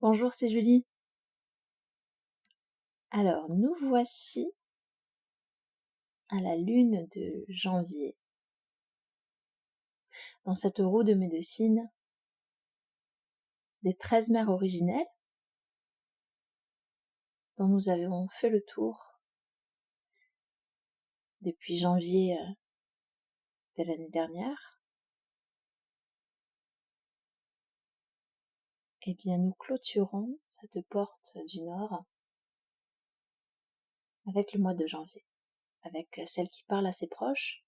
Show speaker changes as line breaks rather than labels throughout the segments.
Bonjour, c'est Julie. Alors, nous voici à la lune de janvier, dans cette roue de médecine des 13 mers originelles dont nous avons fait le tour depuis janvier de l'année dernière. Eh bien, nous clôturons cette porte du Nord avec le mois de janvier, avec celle qui parle à ses proches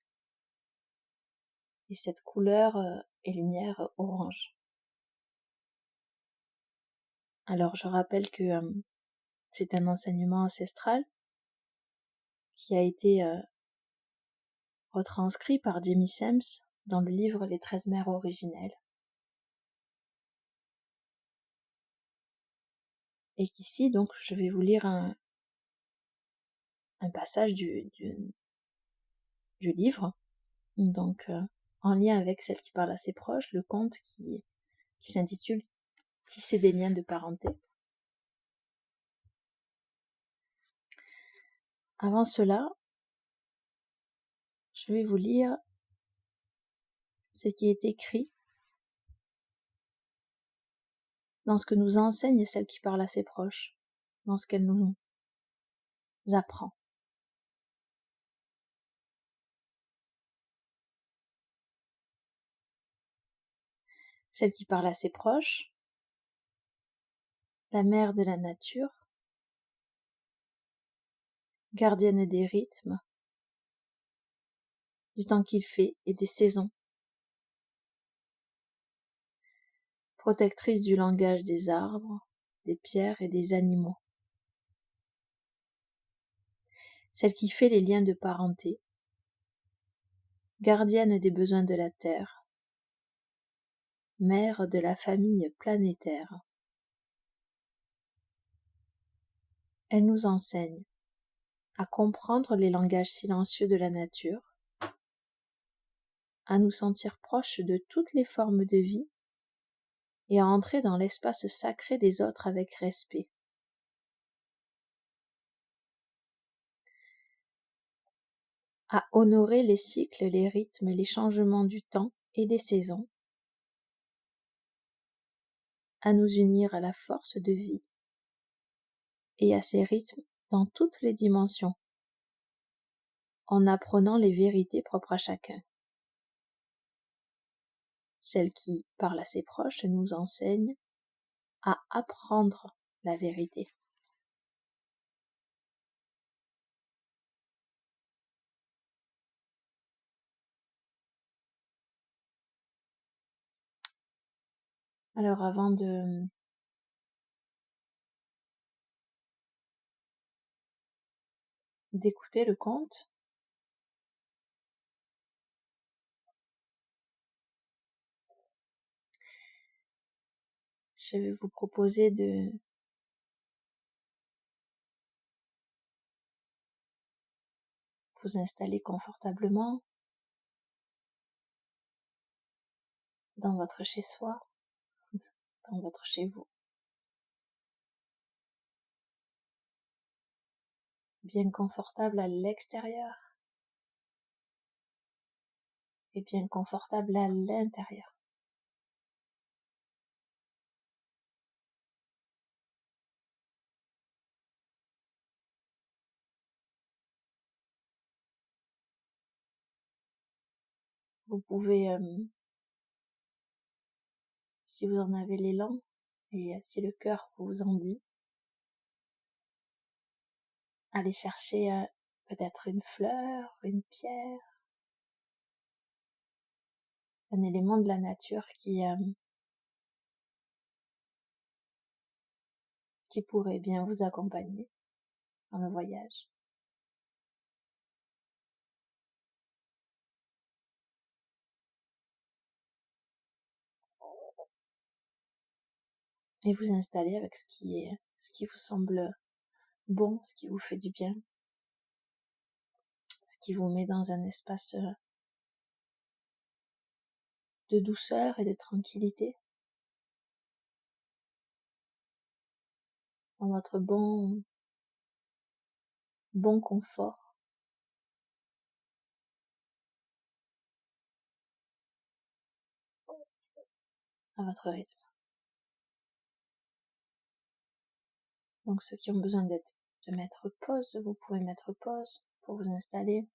et cette couleur et lumière orange. Alors, je rappelle que c'est un enseignement ancestral qui a été retranscrit par Jamie Sams dans le livre Les 13 mers originelles. Et qu'ici, donc, je vais vous lire un passage du livre, donc en lien avec celle qui parle à ses proches, le conte qui s'intitule « Tisser des liens de parenté ». Avant cela, je vais vous lire ce qui est écrit dans ce que nous enseigne celle qui parle à ses proches, dans ce qu'elle nous apprend. Celle qui parle à ses proches, la mère de la nature, gardienne des rythmes, du temps qu'il fait et des saisons, protectrice du langage des arbres, des pierres et des animaux. Celle qui fait les liens de parenté, gardienne des besoins de la terre, mère de la famille planétaire. Elle nous enseigne à comprendre les langages silencieux de la nature, à nous sentir proches de toutes les formes de vie et à entrer dans l'espace sacré des autres avec respect. À honorer les cycles, les rythmes, les changements du temps et des saisons, à nous unir à la force de vie et à ces rythmes dans toutes les dimensions, en apprenant les vérités propres à chacun. Celle qui parle à ses proches nous enseigne à apprendre la vérité. Alors avant d'écouter le conte, je vais vous proposer de vous installer confortablement dans votre chez-soi, dans votre chez-vous, bien confortable à l'extérieur et bien confortable à l'intérieur. Vous pouvez, si vous en avez l'élan et si le cœur vous en dit, aller chercher peut-être une fleur, une pierre, un élément de la nature qui pourrait bien vous accompagner dans le voyage. Et vous installer avec ce qui vous semble bon, ce qui vous fait du bien, ce qui vous met dans un espace de douceur et de tranquillité. dans votre bon confort, à votre rythme. Donc ceux qui ont besoin de mettre pause, vous pouvez mettre pause pour vous installer.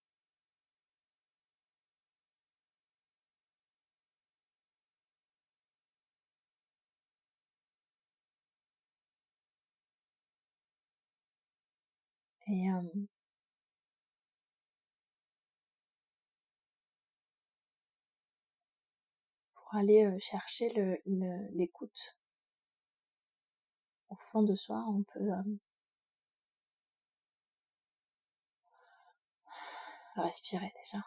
Et pour aller chercher l'écoute au fond de soi, on peut respirer déjà.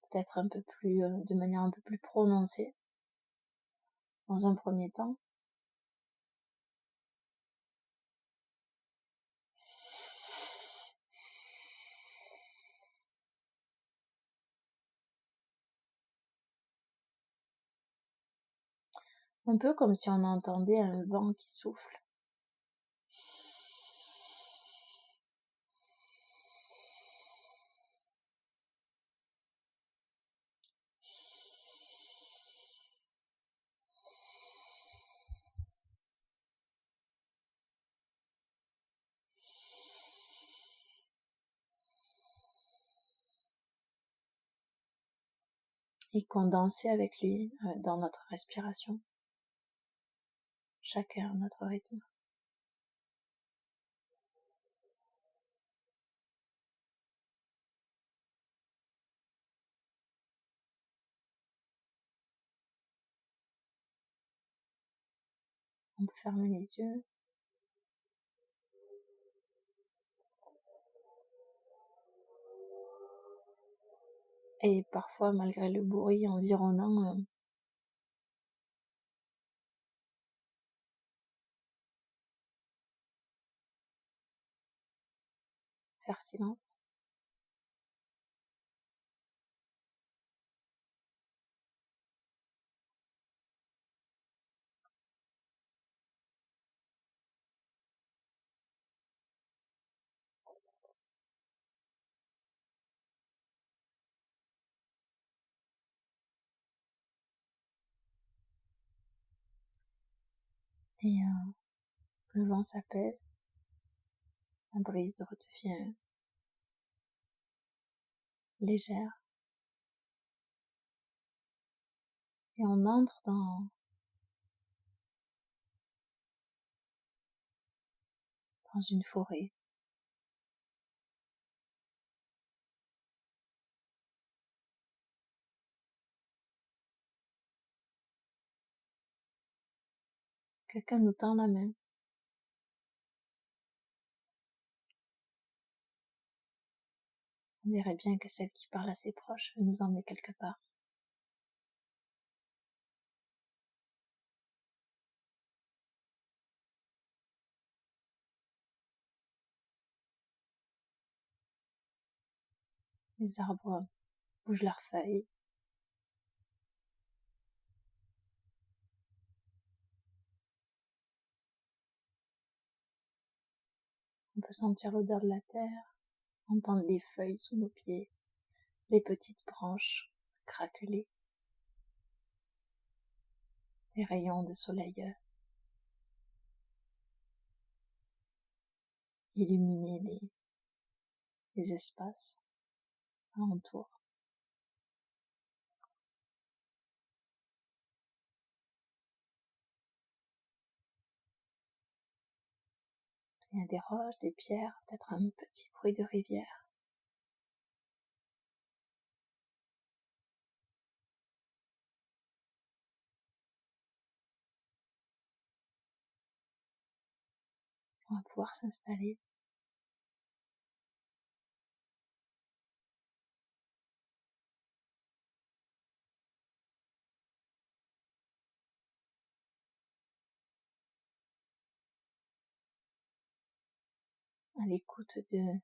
Peut-être un peu plus, de manière un peu plus prononcée dans un premier temps. Un peu comme si on entendait un vent qui souffle. Et condenser avec lui dans notre respiration. Chacun à notre rythme. On peut fermer les yeux. Et parfois, malgré le bruit environnant, faire silence. Et le vent s'apaise. La brise redevient légère. Et on entre dans une forêt. Quelqu'un nous tend la main. On dirait bien que celle qui parle à ses proches veut nous emmener quelque part. Les arbres bougent leurs feuilles. On peut sentir l'odeur de la terre, entendre les feuilles sous nos pieds, les petites branches craqueler, les rayons de soleil illuminer les espaces alentour. Il y a des roches, des pierres, peut-être un petit bruit de rivière. On va pouvoir s'installer. À l'écoute de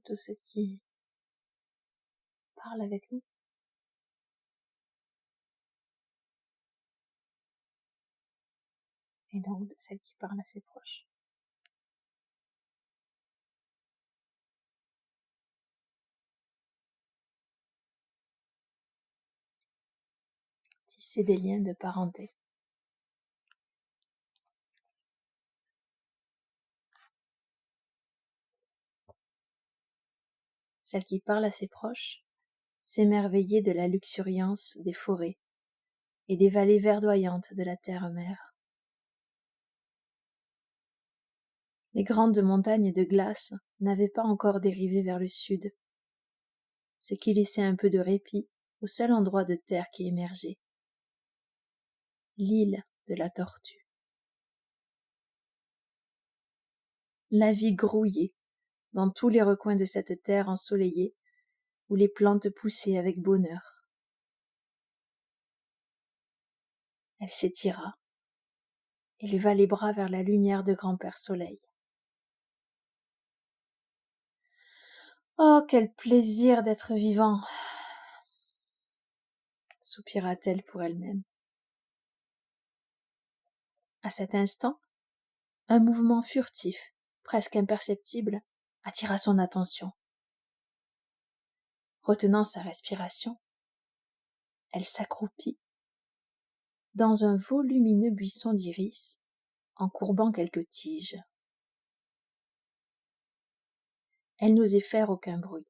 tout ce qui parle avec nous. Et donc de celle qui parle à ses proches. Tisser des liens de parenté. Celle qui parle à ses proches, s'émerveiller de la luxuriance des forêts et des vallées verdoyantes de la terre-mère. Les grandes montagnes de glace n'avaient pas encore dérivé vers le sud, ce qui laissait un peu de répit au seul endroit de terre qui émergeait, l'île de la Tortue. La vie grouillait dans tous les recoins de cette terre ensoleillée où les plantes poussaient avec bonheur. Elle s'étira et leva les bras vers la lumière de grand-père Soleil. Oh, quel plaisir d'être vivant, soupira-t-elle pour elle-même. À cet instant, un mouvement furtif, presque imperceptible, attira son attention. Retenant sa respiration, elle s'accroupit dans un volumineux buisson d'iris, en courbant quelques tiges. Elle n'osait faire aucun bruit.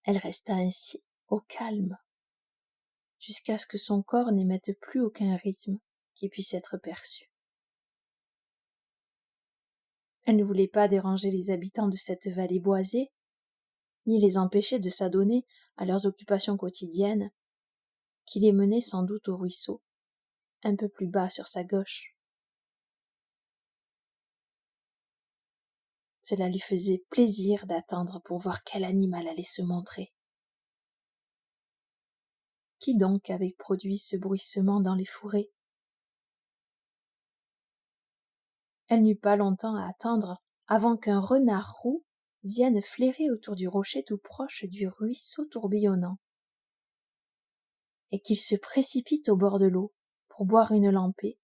Elle resta ainsi, au calme, jusqu'à ce que son corps n'émette plus aucun rythme qui puisse être perçu. Elle ne voulait pas déranger les habitants de cette vallée boisée, ni les empêcher de s'adonner à leurs occupations quotidiennes, qui les menaient sans doute au ruisseau, un peu plus bas sur sa gauche. Cela lui faisait plaisir d'attendre pour voir quel animal allait se montrer. Qui donc avait produit ce bruissement dans les fourrés? Elle n'eut pas longtemps à attendre avant qu'un renard roux vienne flairer autour du rocher tout proche du ruisseau tourbillonnant, et qu'il se précipite au bord de l'eau pour boire une lampée,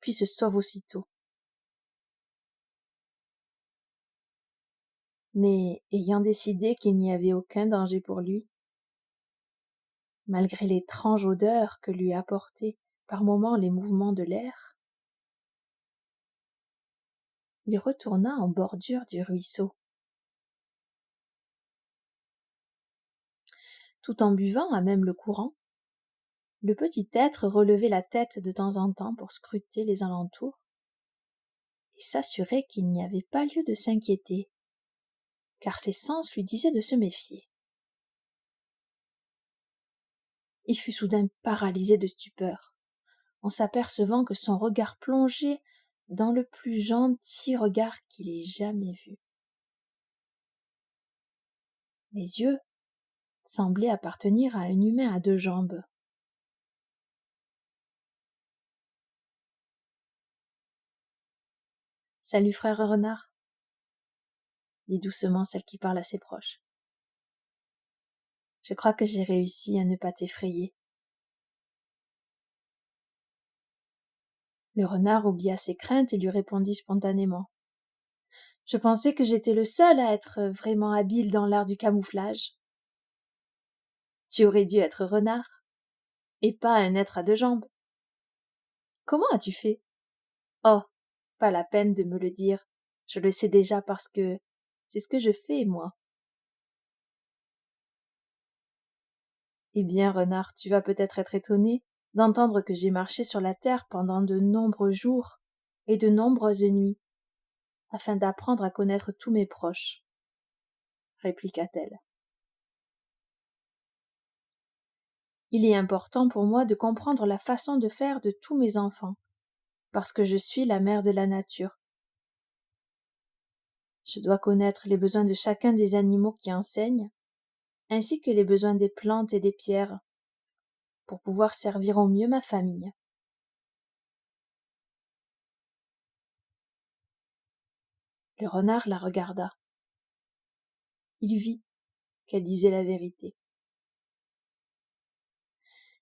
puis se sauve aussitôt. Mais ayant décidé qu'il n'y avait aucun danger pour lui, malgré l'étrange odeur que lui apportaient par moments les mouvements de l'air, il retourna en bordure du ruisseau. Tout en buvant à même le courant, le petit être relevait la tête de temps en temps pour scruter les alentours et s'assurer qu'il n'y avait pas lieu de s'inquiéter, car ses sens lui disaient de se méfier. Il fut soudain paralysé de stupeur, en s'apercevant que son regard plongeait dans le plus gentil regard qu'il ait jamais vu. Les yeux semblaient appartenir à un humain à deux jambes. « Salut frère renard » dit doucement celle qui parle à ses proches. « Je crois que j'ai réussi à ne pas t'effrayer. » Le renard oublia ses craintes et lui répondit spontanément. « Je pensais que j'étais le seul à être vraiment habile dans l'art du camouflage. » « Tu aurais dû être renard, et pas un être à deux jambes. »« Comment as-tu fait ?»« Oh, pas la peine de me le dire, je le sais déjà parce que c'est ce que je fais, moi. » « Eh bien, renard, tu vas peut-être être étonné d'entendre que j'ai marché sur la terre pendant de nombreux jours et de nombreuses nuits, afin d'apprendre à connaître tous mes proches, » répliqua-t-elle. « Il est important pour moi de comprendre la façon de faire de tous mes enfants, parce que je suis la mère de la nature. Je dois connaître les besoins de chacun des animaux qui enseignent, ainsi que les besoins des plantes et des pierres, pour pouvoir servir au mieux ma famille. » Le renard la regarda. il vit qu'elle disait la vérité.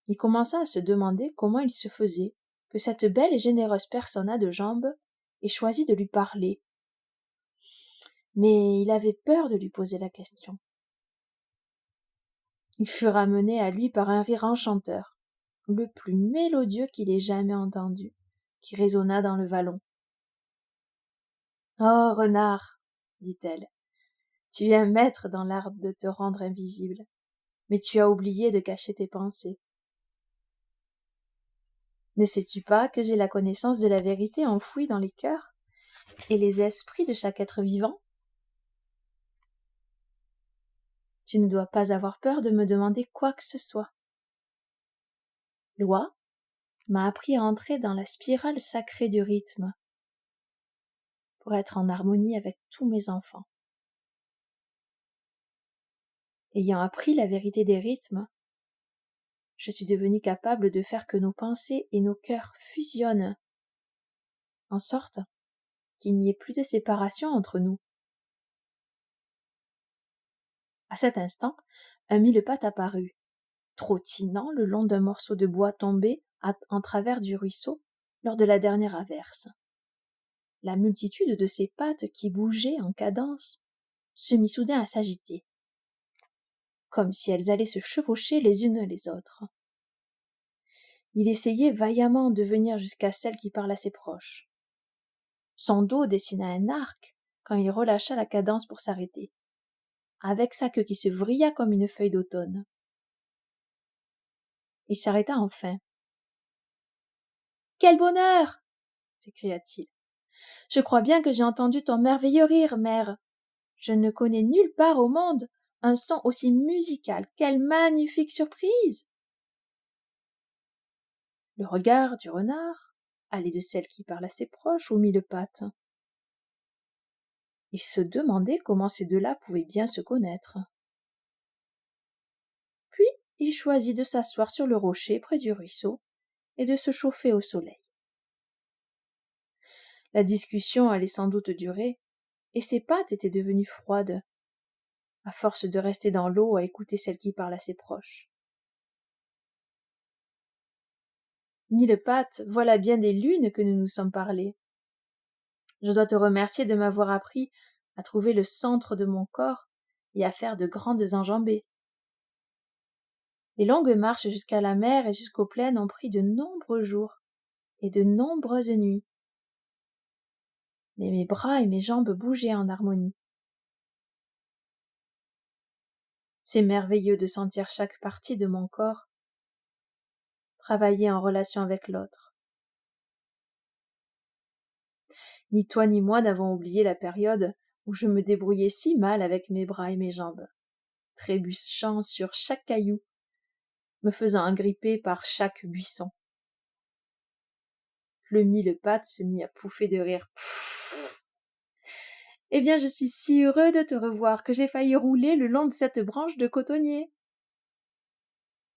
Il commença à se demander comment il se faisait que cette belle et généreuse personne à deux jambes ait choisi de lui parler. Mais il avait peur de lui poser la question. Il fut ramené à lui par un rire enchanteur, le plus mélodieux qu'il ait jamais entendu, qui résonna dans le vallon. « Oh, renard, dit-elle, tu es un maître dans l'art de te rendre invisible, mais tu as oublié de cacher tes pensées. Ne sais-tu pas que j'ai la connaissance de la vérité enfouie dans les cœurs et les esprits de chaque être vivant? Tu ne dois pas avoir peur de me demander quoi que ce soit. Loi m'a appris à entrer dans la spirale sacrée du rythme pour être en harmonie avec tous mes enfants. Ayant appris la vérité des rythmes, je suis devenue capable de faire que nos pensées et nos cœurs fusionnent, en sorte qu'il n'y ait plus de séparation entre nous. À cet instant, un mille-pattes apparut, trottinant le long d'un morceau de bois tombé en travers du ruisseau lors de la dernière averse. La multitude de ses pattes qui bougeaient en cadence se mit soudain à s'agiter, comme si elles allaient se chevaucher les unes les autres. Il essayait vaillamment de venir jusqu'à celle qui parle à ses proches. Son dos dessina un arc quand il relâcha la cadence pour s'arrêter, avec sa queue qui se vrilla comme une feuille d'automne. Il s'arrêta enfin. « Quel bonheur !» s'écria-t-il. « Je crois bien que j'ai entendu ton merveilleux rire, mère. Je ne connais nulle part au monde un son aussi musical. Quelle magnifique surprise !» Le regard du renard allait de celle qui parle à ses proches aux mille-pattes. Il se demandait comment ces deux-là pouvaient bien se connaître. Puis il choisit de s'asseoir sur le rocher près du ruisseau et de se chauffer au soleil. La discussion allait sans doute durer, et ses pattes étaient devenues froides, à force de rester dans l'eau à écouter celle qui parle à ses proches. Mille-pattes, voilà bien des lunes que nous nous sommes parlé. Je dois te remercier de m'avoir appris à trouver le centre de mon corps et à faire de grandes enjambées. Les longues marches jusqu'à la mer et jusqu'aux plaines ont pris de nombreux jours et de nombreuses nuits. Mais mes bras et mes jambes bougeaient en harmonie. C'est merveilleux de sentir chaque partie de mon corps travailler en relation avec l'autre. Ni toi ni moi n'avons oublié la période où je me débrouillais si mal avec mes bras et mes jambes, trébuchant sur chaque caillou, me faisant agripper par chaque buisson. Le mille-pattes se mit à pouffer de rire. Pfff. Eh bien, je suis si heureux de te revoir que j'ai failli rouler le long de cette branche de cotonnier.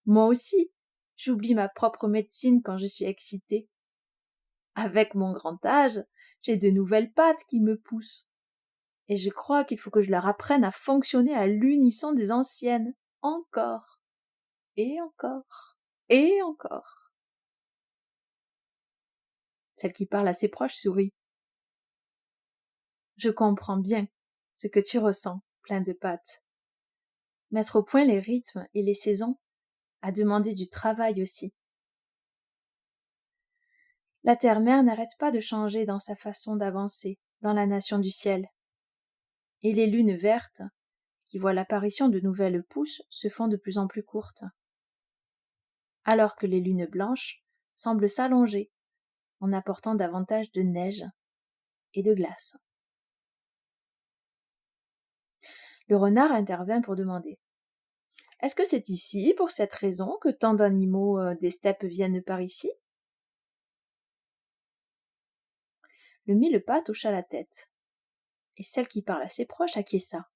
Moi aussi, j'oublie ma propre médecine quand je suis excitée. Avec mon grand âge, j'ai de nouvelles pattes qui me poussent. Et je crois qu'il faut que je leur apprenne à fonctionner à l'unisson des anciennes. Encore. Et encore. Et encore. Celle qui parle à ses proches sourit. Je comprends bien ce que tu ressens, plein de pattes. Mettre au point les rythmes et les saisons a demandé du travail aussi. La terre-mère n'arrête pas de changer dans sa façon d'avancer dans la nation du ciel. Et les lunes vertes, qui voient l'apparition de nouvelles pousses, se font de plus en plus courtes. Alors que les lunes blanches semblent s'allonger en apportant davantage de neige et de glace. Le renard intervint pour demander: « Est-ce que c'est ici, pour cette raison, que tant d'animaux des steppes viennent par ici ?» Le mille-pattes hocha la tête, et celle qui parle à ses proches acquiesça.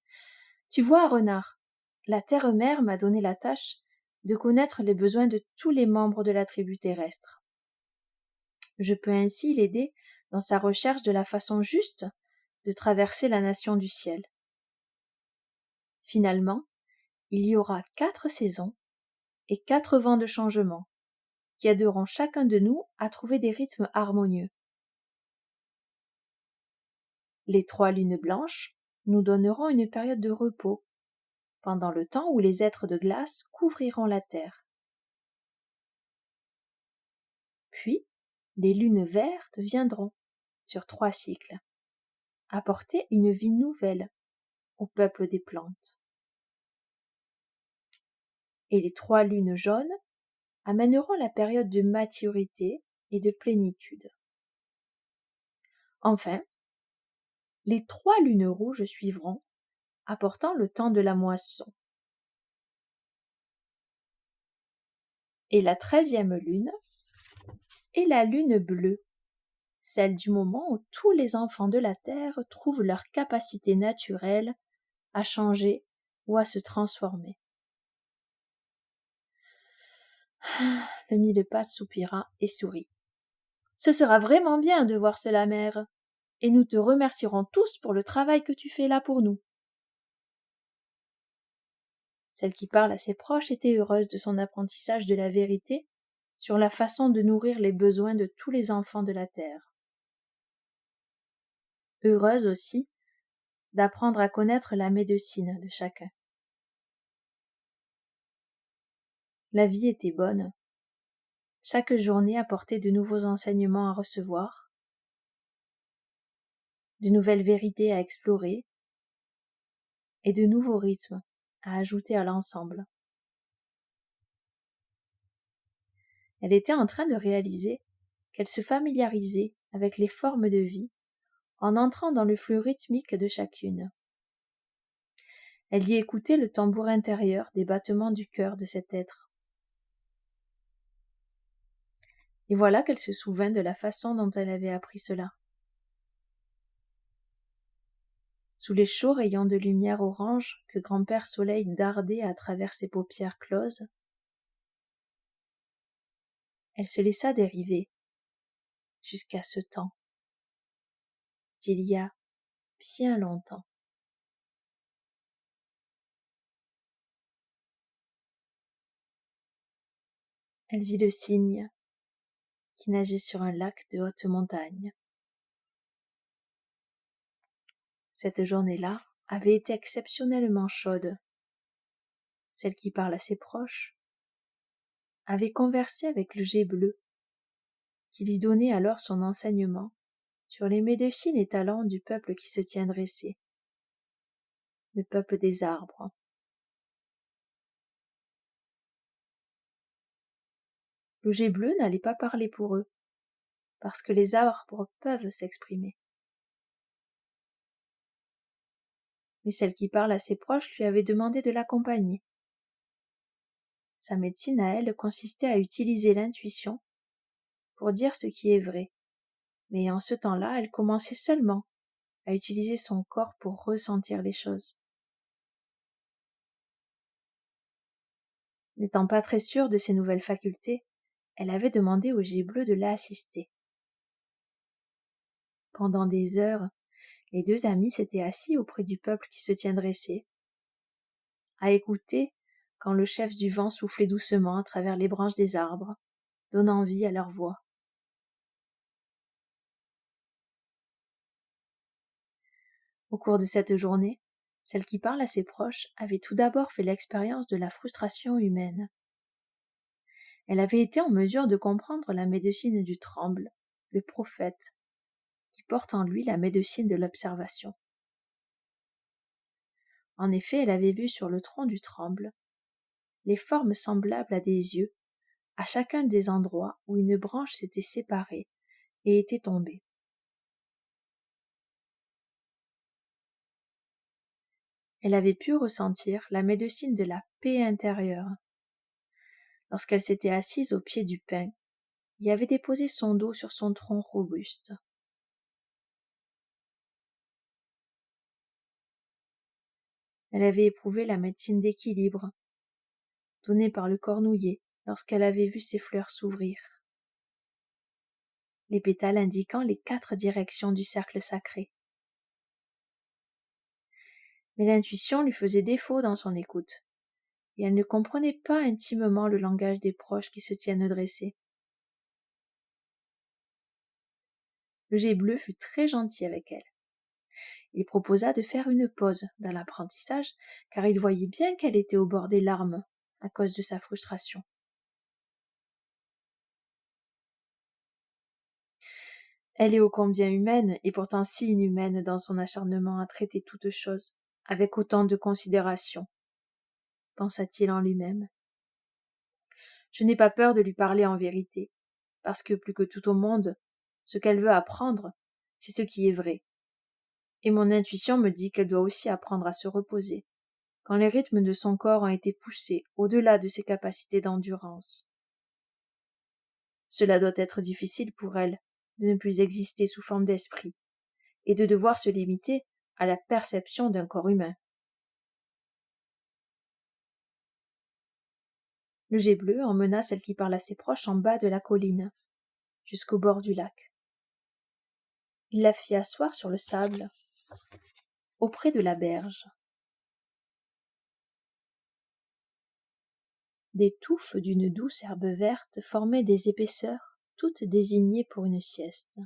« Tu vois, renard, la terre-mère m'a donné la tâche de connaître les besoins de tous les membres de la tribu terrestre. Je peux ainsi l'aider dans sa recherche de la façon juste de traverser la nation du ciel. Finalement, il y aura 4 saisons et 4 vents de changement qui aideront chacun de nous à trouver des rythmes harmonieux. Les 3 lunes blanches nous donneront une période de repos, pendant le temps où les êtres de glace couvriront la Terre. Puis, les lunes vertes viendront, sur 3 cycles, apporter une vie nouvelle au peuple des plantes. Et les 3 lunes jaunes amèneront la période de maturité et de plénitude. Enfin, les 3 lunes rouges suivront, apportant le temps de la moisson. Et la 13e lune est la lune bleue, celle du moment où tous les enfants de la Terre trouvent leur capacité naturelle à changer ou à se transformer. Le mille-pattes soupira et sourit. Ce sera vraiment bien de voir cela, mère, et nous te remercierons tous pour le travail que tu fais là pour nous. Celle qui parle à ses proches était heureuse de son apprentissage de la vérité sur la façon de nourrir les besoins de tous les enfants de la terre. Heureuse aussi d'apprendre à connaître la médecine de chacun. La vie était bonne. Chaque journée apportait de nouveaux enseignements à recevoir, de nouvelles vérités à explorer et de nouveaux rythmes à ajouter à l'ensemble. Elle était en train de réaliser qu'elle se familiarisait avec les formes de vie en entrant dans le flux rythmique de chacune. Elle y écoutait le tambour intérieur des battements du cœur de cet être. Et voilà qu'elle se souvint de la façon dont elle avait appris cela. Sous les chauds rayons de lumière orange que grand-père Soleil dardait à travers ses paupières closes, elle se laissa dériver jusqu'à ce temps d'il y a bien longtemps. Elle vit le cygne qui nageait sur un lac de haute montagne. Cette journée-là avait été exceptionnellement chaude. Celle qui parle à ses proches avait conversé avec le jet bleu, qui lui donnait alors son enseignement sur les médecines et talents du peuple qui se tient dressé, le peuple des arbres. Le jet bleu n'allait pas parler pour eux, parce que les arbres peuvent s'exprimer. Mais celle qui parle à ses proches lui avait demandé de l'accompagner. Sa médecine à elle consistait à utiliser l'intuition pour dire ce qui est vrai. Mais en ce temps-là, elle commençait seulement à utiliser son corps pour ressentir les choses. N'étant pas très sûre de ses nouvelles facultés, elle avait demandé au jet bleu de l'assister. Pendant des heures, les 2 amis s'étaient assis auprès du peuple qui se tient dressé, à écouter quand le chef du vent soufflait doucement à travers les branches des arbres, donnant vie à leur voix. Au cours de cette journée, celle qui parle à ses proches avait tout d'abord fait l'expérience de la frustration humaine. Elle avait été en mesure de comprendre la médecine du tremble, le prophète, qui porte en lui la médecine de l'observation. En effet, elle avait vu sur le tronc du tremble les formes semblables à des yeux à chacun des endroits où une branche s'était séparée et était tombée. Elle avait pu ressentir la médecine de la paix intérieure. Lorsqu'elle s'était assise au pied du pin et avait déposé son dos sur son tronc robuste. Elle avait éprouvé la médecine d'équilibre, donnée par le cornouiller lorsqu'elle avait vu ses fleurs s'ouvrir, les pétales indiquant les 4 directions du cercle sacré. Mais l'intuition lui faisait défaut dans son écoute, et elle ne comprenait pas intimement le langage des proches qui se tiennent dressés. Le Jet bleu fut très gentil avec elle. Il proposa de faire une pause dans l'apprentissage, car il voyait bien qu'elle était au bord des larmes à cause de sa frustration. Elle est ô combien humaine, et pourtant si inhumaine dans son acharnement à traiter toute chose, avec autant de considération, pensa-t-il en lui-même. Je n'ai pas peur de lui parler en vérité, parce que plus que tout au monde, ce qu'elle veut apprendre, c'est ce qui est vrai. Et mon intuition me dit qu'elle doit aussi apprendre à se reposer, quand les rythmes de son corps ont été poussés au-delà de ses capacités d'endurance. Cela doit être difficile pour elle de ne plus exister sous forme d'esprit, et de devoir se limiter à la perception d'un corps humain. Le Jet bleu emmena celle qui parle à ses proches en bas de la colline, jusqu'au bord du lac. Il la fit asseoir sur le sable, auprès de la berge. Des touffes d'une douce herbe verte formaient des épaisseurs, toutes désignées pour une sieste.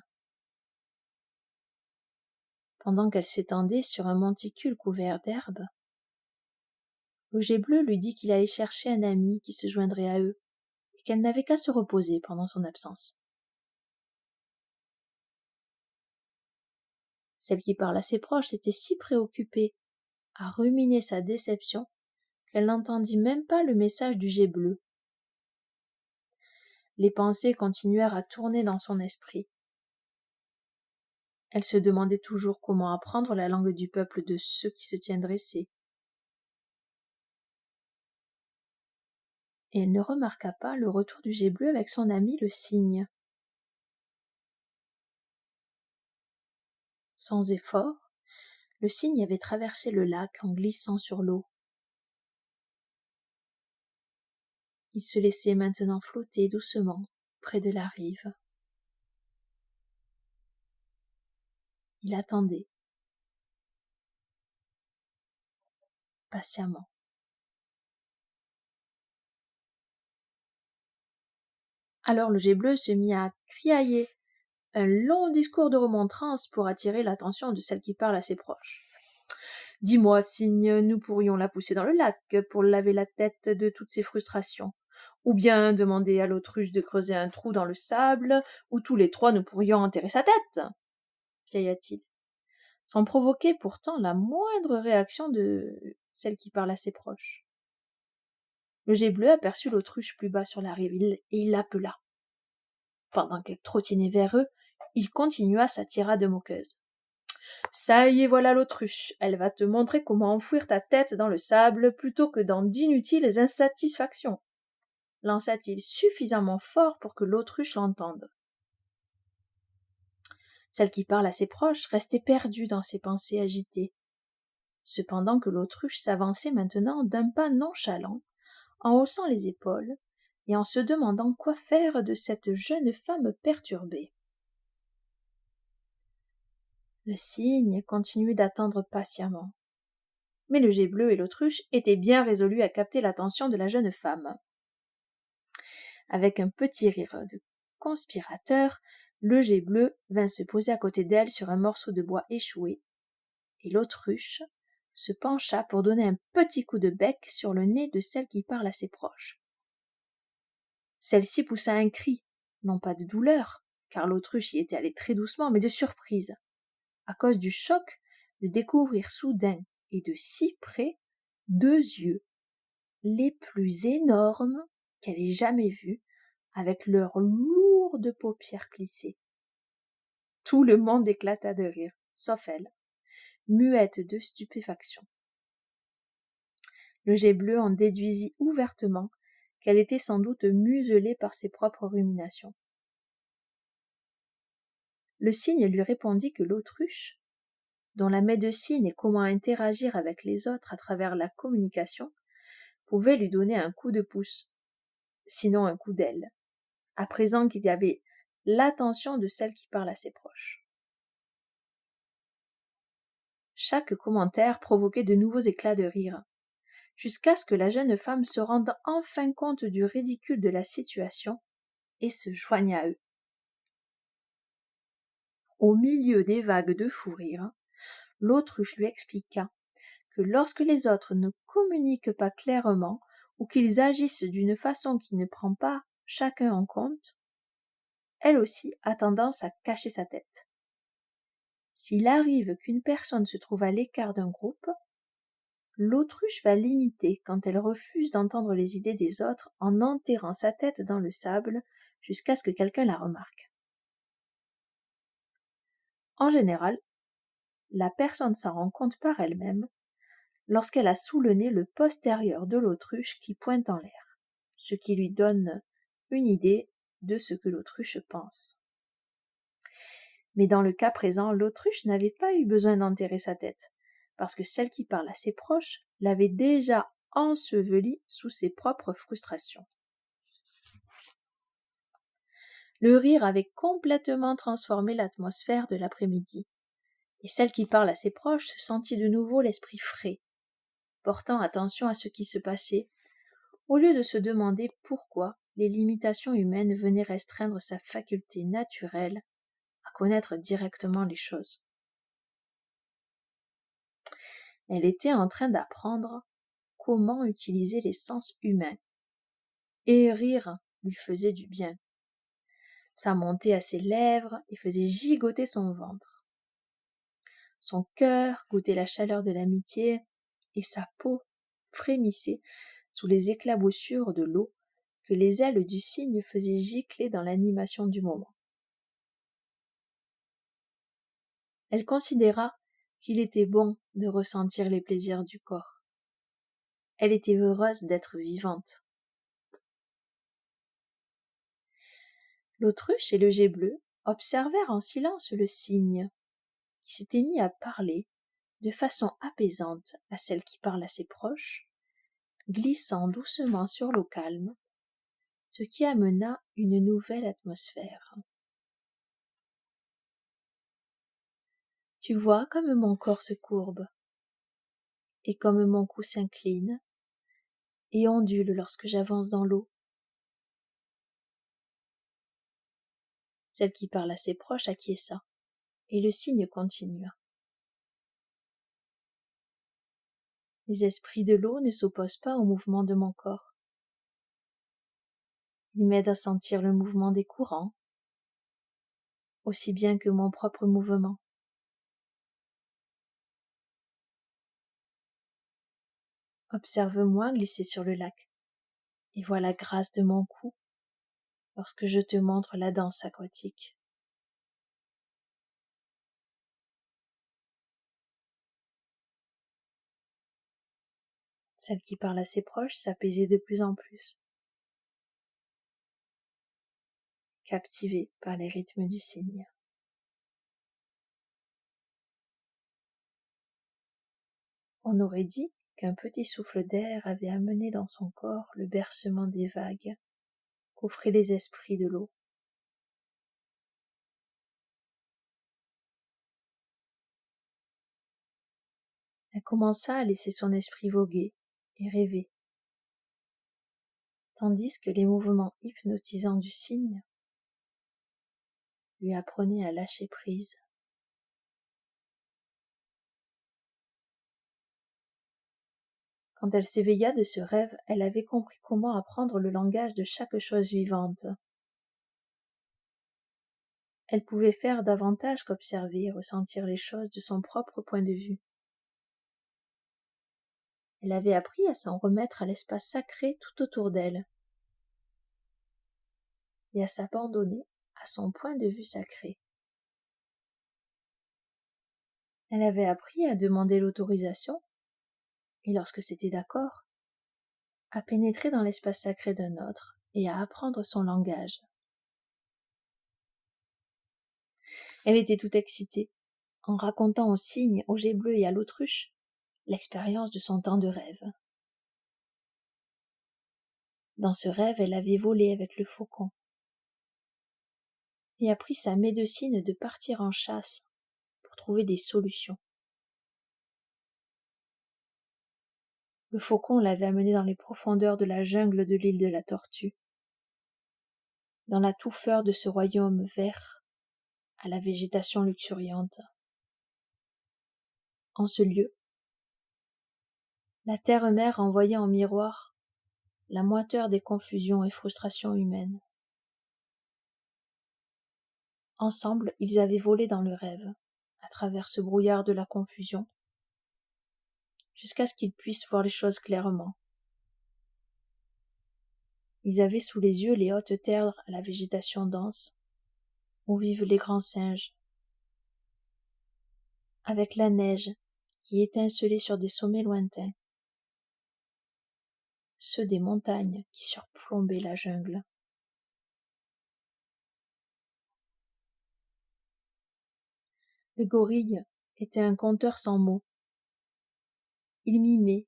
Pendant qu'elle s'étendait sur un monticule couvert d'herbe, le Jet bleu lui dit qu'il allait chercher un ami qui se joindrait à eux, et qu'elle n'avait qu'à se reposer pendant son absence. Celle qui parle à ses proches était si préoccupée à ruminer sa déception qu'elle n'entendit même pas le message du Jet bleu. Les pensées continuèrent à tourner dans son esprit. Elle se demandait toujours comment apprendre la langue du peuple de ceux qui se tiennent dressés. Et elle ne remarqua pas le retour du Jet bleu avec son ami le cygne. Sans effort, le cygne avait traversé le lac en glissant sur l'eau. Il se laissait maintenant flotter doucement près de la rive. Il attendait, patiemment. Alors le Jet bleu se mit à criailler un long discours de remontrance pour attirer l'attention de celle qui parle à ses proches. « Dis-moi, cygne, nous pourrions la pousser dans le lac pour laver la tête de toutes ses frustrations. Ou bien demander à l'autruche de creuser un trou dans le sable, où tous les trois nous pourrions enterrer sa tête !» piailla-t-il, sans provoquer pourtant la moindre réaction de celle qui parle à ses proches. Le Jet bleu aperçut l'autruche plus bas sur la rive, et il l'appela. Pendant qu'elle trottinait vers eux, il continua sa tirade moqueuse. « Ça y est, voilà l'autruche. Elle va te montrer comment enfouir ta tête dans le sable plutôt que dans d'inutiles insatisfactions. » lança-t-il suffisamment fort pour que l'autruche l'entende. Celle qui parle à ses proches restait perdue dans ses pensées agitées, cependant que l'autruche s'avançait maintenant d'un pas nonchalant, en haussant les épaules et en se demandant quoi faire de cette jeune femme perturbée. Le cygne continuait d'attendre patiemment, mais le Jet bleu et l'autruche étaient bien résolus à capter l'attention de la jeune femme. Avec un petit rire de conspirateur, le Jet bleu vint se poser à côté d'elle sur un morceau de bois échoué, et l'autruche se pencha pour donner un petit coup de bec sur le nez de celle qui parle à ses proches. Celle-ci poussa un cri, non pas de douleur, car l'autruche y était allée très doucement, mais de surprise, à cause du choc de découvrir soudain et de si près 2 yeux, les plus énormes qu'elle ait jamais vus, avec leurs lourdes paupières plissées. Tout le monde éclata de rire, sauf elle, muette de stupéfaction. Le Jet bleu en déduisit ouvertement qu'elle était sans doute muselée par ses propres ruminations. Le cygne lui répondit que l'autruche, dont la médecine et comment interagir avec les autres à travers la communication, pouvait lui donner un coup de pouce, sinon un coup d'aile, à présent qu'il y avait l'attention de celle qui parle à ses proches. Chaque commentaire provoquait de nouveaux éclats de rire, jusqu'à ce que la jeune femme se rende enfin compte du ridicule de la situation et se joigne à eux. Au milieu des vagues de fou rire, l'autruche lui expliqua que lorsque les autres ne communiquent pas clairement ou qu'ils agissent d'une façon qui ne prend pas chacun en compte, elle aussi a tendance à cacher sa tête. S'il arrive qu'une personne se trouve à l'écart d'un groupe, l'autruche va l'imiter quand elle refuse d'entendre les idées des autres en enterrant sa tête dans le sable jusqu'à ce que quelqu'un la remarque. En général, la personne s'en rend compte par elle-même lorsqu'elle a sous le nez le postérieur de l'autruche qui pointe en l'air, ce qui lui donne une idée de ce que l'autruche pense. Mais dans le cas présent, l'autruche n'avait pas eu besoin d'enterrer sa tête, parce que celle qui parle à ses proches l'avait déjà ensevelie sous ses propres frustrations. Le rire avait complètement transformé l'atmosphère de l'après-midi, et celle qui parle à ses proches se sentit de nouveau l'esprit frais, portant attention à ce qui se passait, au lieu de se demander pourquoi les limitations humaines venaient restreindre sa faculté naturelle à connaître directement les choses. Elle était en train d'apprendre comment utiliser les sens humains, et rire lui faisait du bien. Ça montait à ses lèvres et faisait gigoter son ventre. Son cœur goûtait la chaleur de l'amitié, et sa peau frémissait sous les éclaboussures de l'eau que les ailes du cygne faisaient gicler dans l'animation du moment. Elle considéra qu'il était bon de ressentir les plaisirs du corps. Elle était heureuse d'être vivante. L'autruche et le jet bleu observèrent en silence le cygne, qui s'était mis à parler de façon apaisante à celle qui parle à ses proches, glissant doucement sur l'eau calme, ce qui amena une nouvelle atmosphère. Tu vois comme mon corps se courbe, et comme mon cou s'incline, et ondule lorsque j'avance dans l'eau. Celle qui parle à ses proches acquiesça, et le cygne continua. Les esprits de l'eau ne s'opposent pas au mouvement de mon corps. Ils m'aident à sentir le mouvement des courants, aussi bien que mon propre mouvement. Observe-moi glisser sur le lac, et vois la grâce de mon cou lorsque je te montre la danse aquatique. Celle qui parle à ses proches s'apaisait de plus en plus, captivée par les rythmes du cygne. On aurait dit qu'un petit souffle d'air avait amené dans son corps le bercement des vagues qu'offraient les esprits de l'eau. Elle commença à laisser son esprit voguer et rêver, tandis que les mouvements hypnotisants du cygne lui apprenaient à lâcher prise. Quand elle s'éveilla de ce rêve, elle avait compris comment apprendre le langage de chaque chose vivante. Elle pouvait faire davantage qu'observer et ressentir les choses de son propre point de vue. Elle avait appris à s'en remettre à l'espace sacré tout autour d'elle et à s'abandonner à son point de vue sacré. Elle avait appris à demander l'autorisation et, lorsque c'était d'accord, à pénétrer dans l'espace sacré d'un autre et à apprendre son langage. Elle était toute excitée, en racontant au cygne, au jet bleu et à l'autruche l'expérience de son temps de rêve. Dans ce rêve, elle avait volé avec le faucon et appris sa médecine de partir en chasse pour trouver des solutions. Le faucon l'avait amenée dans les profondeurs de la jungle de l'île de la Tortue, dans la touffeur de ce royaume vert à la végétation luxuriante. En ce lieu, la terre-mère envoyait en miroir la moiteur des confusions et frustrations humaines. Ensemble, ils avaient volé dans le rêve, à travers ce brouillard de la confusion, jusqu'à ce qu'ils puissent voir les choses clairement. Ils avaient sous les yeux les hautes terres à la végétation dense, où vivent les grands singes, avec la neige qui étincelait sur des sommets lointains, ceux des montagnes qui surplombaient la jungle. Le gorille était un conteur sans mots. Il mimait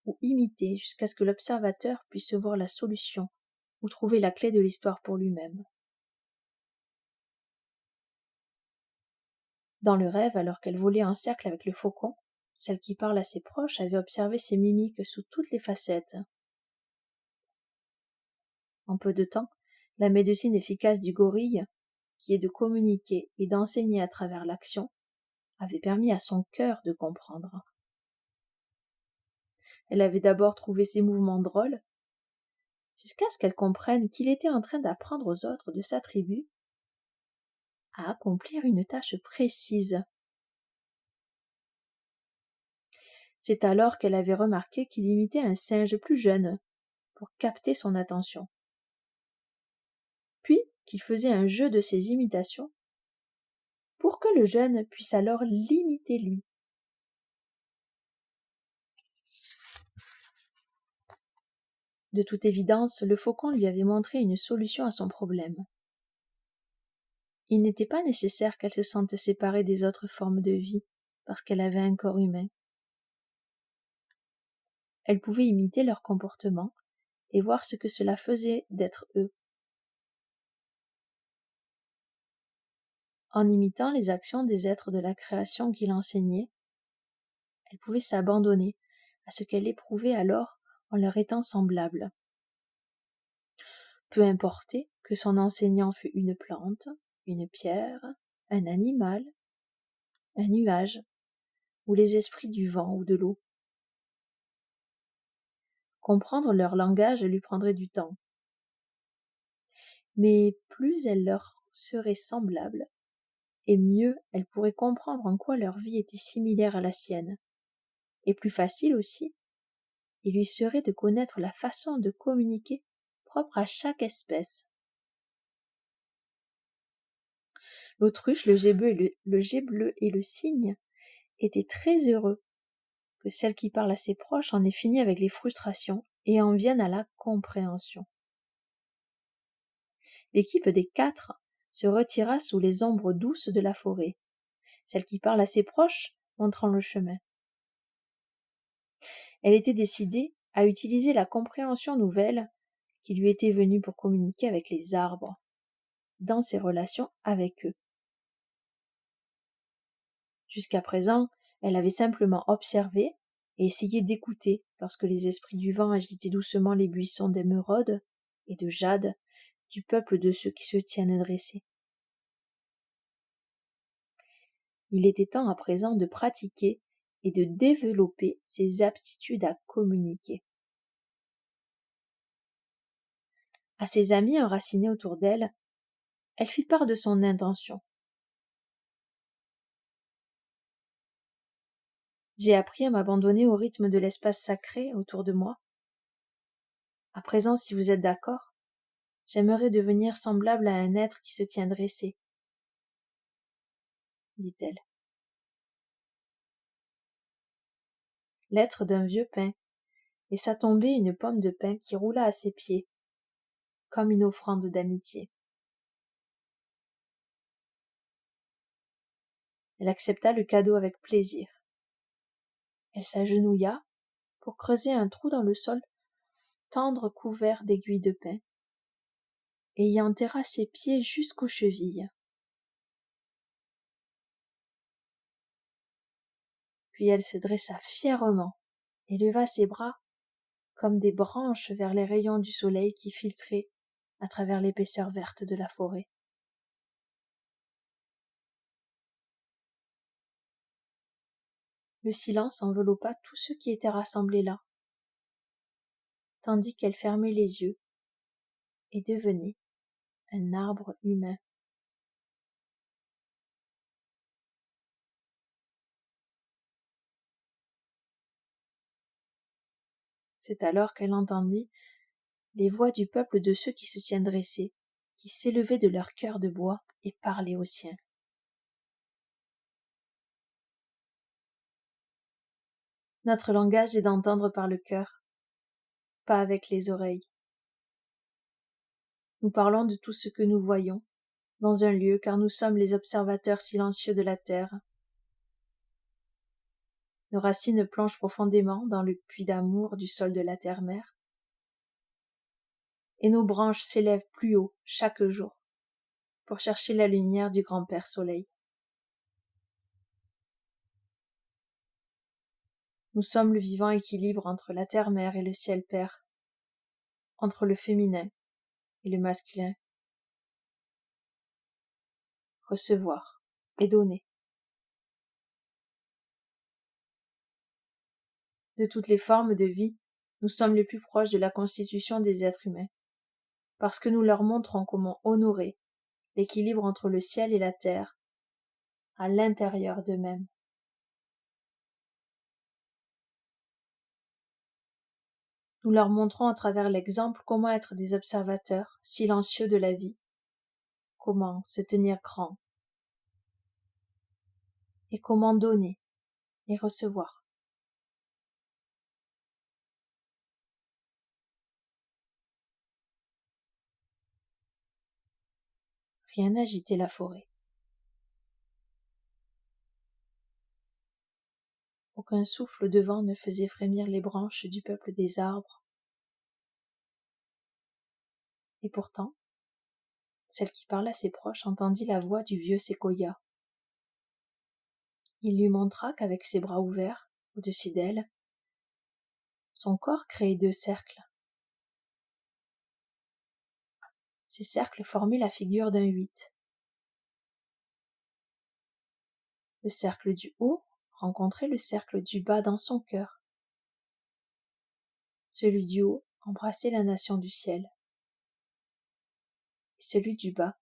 ou imitait jusqu'à ce que l'observateur puisse voir la solution ou trouver la clé de l'histoire pour lui-même. Dans le rêve, alors qu'elle volait en cercle avec le faucon, celle qui parle à ses proches avait observé ses mimiques sous toutes les facettes. En peu de temps, la médecine efficace du gorille, qui est de communiquer et d'enseigner à travers l'action, avait permis à son cœur de comprendre. Elle avait d'abord trouvé ses mouvements drôles, jusqu'à ce qu'elle comprenne qu'il était en train d'apprendre aux autres de sa tribu à accomplir une tâche précise. C'est alors qu'elle avait remarqué qu'il imitait un singe plus jeune pour capter son attention, puis qu'il faisait un jeu de ses imitations pour que le jeune puisse alors l'imiter lui. De toute évidence, le faucon lui avait montré une solution à son problème. Il n'était pas nécessaire qu'elle se sente séparée des autres formes de vie parce qu'elle avait un corps humain. Elle pouvait imiter leur comportement et voir ce que cela faisait d'être eux. En imitant les actions des êtres de la création qu'il enseignait, elle pouvait s'abandonner à ce qu'elle éprouvait alors en leur étant semblable. Peu importait que son enseignant fût une plante, une pierre, un animal, un nuage, ou les esprits du vent ou de l'eau. Comprendre leur langage lui prendrait du temps. Mais plus elle leur serait semblable, et mieux elle pourrait comprendre en quoi leur vie était similaire à la sienne. Et plus facile aussi, il lui serait de connaître la façon de communiquer propre à chaque espèce. L'autruche, le jet bleu et le cygne étaient très heureux que celle qui parle à ses proches en ait fini avec les frustrations et en vienne à la compréhension. L'équipe des 4 se retira sous les ombres douces de la forêt, celle qui parle à ses proches montrant le chemin. Elle était décidée à utiliser la compréhension nouvelle qui lui était venue pour communiquer avec les arbres, dans ses relations avec eux. Jusqu'à présent, elle avait simplement observé et essayé d'écouter lorsque les esprits du vent agitaient doucement les buissons d'émeraude et de jade du peuple de ceux qui se tiennent dressés. Il était temps à présent de pratiquer et de développer ses aptitudes à communiquer. À ses amis enracinés autour d'elle, elle fit part de son intention. J'ai appris à m'abandonner au rythme de l'espace sacré autour de moi. À présent, si vous êtes d'accord, j'aimerais devenir semblable à un être qui se tient dressé, dit-elle. L'être d'un vieux pin laissa tomber une pomme de pin qui roula à ses pieds, comme une offrande d'amitié. Elle accepta le cadeau avec plaisir. Elle s'agenouilla pour creuser un trou dans le sol tendre couvert d'aiguilles de pin, et y enterra ses pieds jusqu'aux chevilles. Puis elle se dressa fièrement et leva ses bras comme des branches vers les rayons du soleil qui filtraient à travers l'épaisseur verte de la forêt. Le silence enveloppa tous ceux qui étaient rassemblés là, tandis qu'elle fermait les yeux et devenait un arbre humain. C'est alors qu'elle entendit les voix du peuple de ceux qui se tiennent dressés, qui s'élevaient de leur cœur de bois et parlaient aux siens. Notre langage est d'entendre par le cœur, pas avec les oreilles. Nous parlons de tout ce que nous voyons, dans un lieu, car nous sommes les observateurs silencieux de la terre. Nos racines plongent profondément dans le puits d'amour du sol de la terre-mère, et nos branches s'élèvent plus haut chaque jour pour chercher la lumière du grand-père soleil. Nous sommes le vivant équilibre entre la terre-mère et le ciel-père, entre le féminin et le masculin. Recevoir et donner. De toutes les formes de vie, nous sommes les plus proches de la constitution des êtres humains, parce que nous leur montrons comment honorer l'équilibre entre le ciel et la terre à l'intérieur d'eux-mêmes. Nous leur montrons à travers l'exemple comment être des observateurs silencieux de la vie, comment se tenir grand, et comment donner et recevoir. Rien n'agitait la forêt. Aucun souffle de vent ne faisait frémir les branches du peuple des arbres. Et pourtant, celle qui parla à ses proches entendit la voix du vieux séquoia. Il lui montra qu'avec ses bras ouverts, au-dessus d'elle, son corps créait 2 cercles. Ces cercles formaient la figure d'un 8. Le cercle du haut rencontrait le cercle du bas dans son cœur. Celui du haut embrassait la nation du ciel. Et celui du bas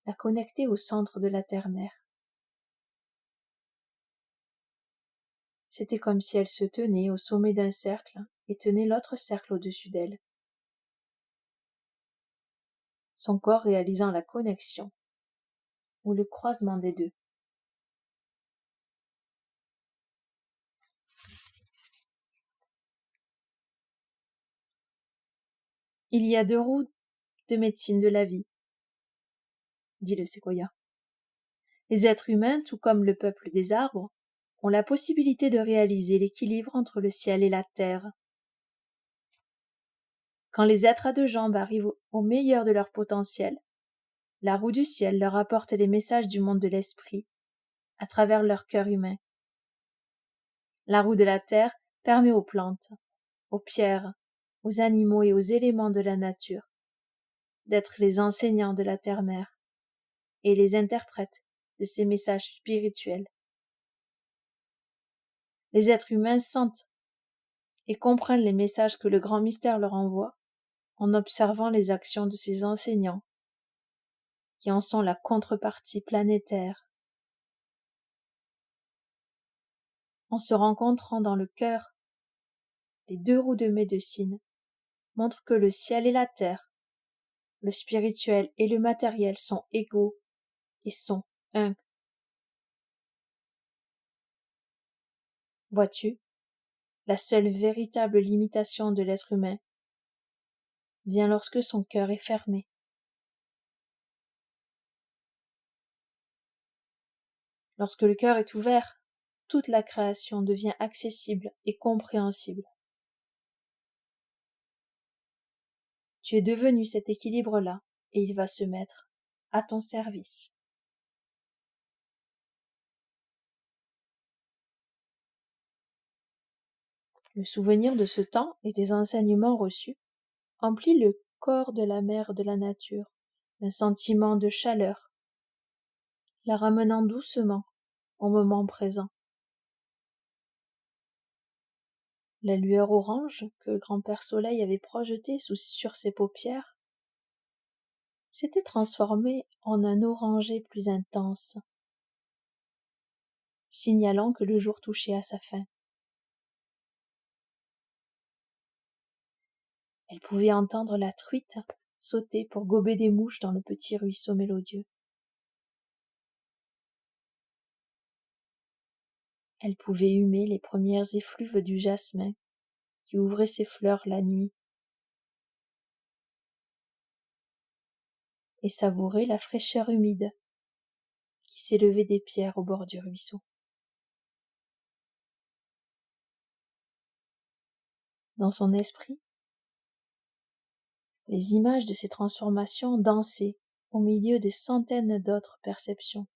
la connectait au centre de la terre-mère. C'était comme si elle se tenait au sommet d'un cercle et tenait l'autre cercle au-dessus d'elle. Son corps réalisant la connexion ou le croisement des deux. Il y a 2 roues de médecine de la vie, dit le séquoia. Les êtres humains, tout comme le peuple des arbres, ont la possibilité de réaliser l'équilibre entre le ciel et la terre. Quand les êtres à 2 jambes arrivent au meilleur de leur potentiel, la roue du ciel leur apporte les messages du monde de l'esprit à travers leur cœur humain. La roue de la terre permet aux plantes, aux pierres, aux animaux et aux éléments de la nature d'être les enseignants de la terre-mère et les interprètes de ces messages spirituels. Les êtres humains sentent et comprennent les messages que le grand mystère leur envoie en observant les actions de ces enseignants qui en sont la contrepartie planétaire. En se rencontrant dans le cœur, les 2 roues de médecine montrent que le ciel et la terre, le spirituel et le matériel sont égaux et sont un. Vois-tu, la seule véritable limitation de l'être humain vient lorsque son cœur est fermé. Lorsque le cœur est ouvert, toute la création devient accessible et compréhensible. Tu es devenu cet équilibre-là, et il va se mettre à ton service. Le souvenir de ce temps et des enseignements reçus emplit le corps de la mère de la nature d'un sentiment de chaleur, la ramenant doucement au moment présent. La lueur orange que le grand-père Soleil avait projetée sur ses paupières s'était transformée en un orangé plus intense, signalant que le jour touchait à sa fin. Elle pouvait entendre la truite sauter pour gober des mouches dans le petit ruisseau mélodieux. Elle pouvait humer les premières effluves du jasmin qui ouvrait ses fleurs la nuit et savourer la fraîcheur humide qui s'élevait des pierres au bord du ruisseau. Dans son esprit, les images de ces transformations dansaient au milieu des centaines d'autres perceptions.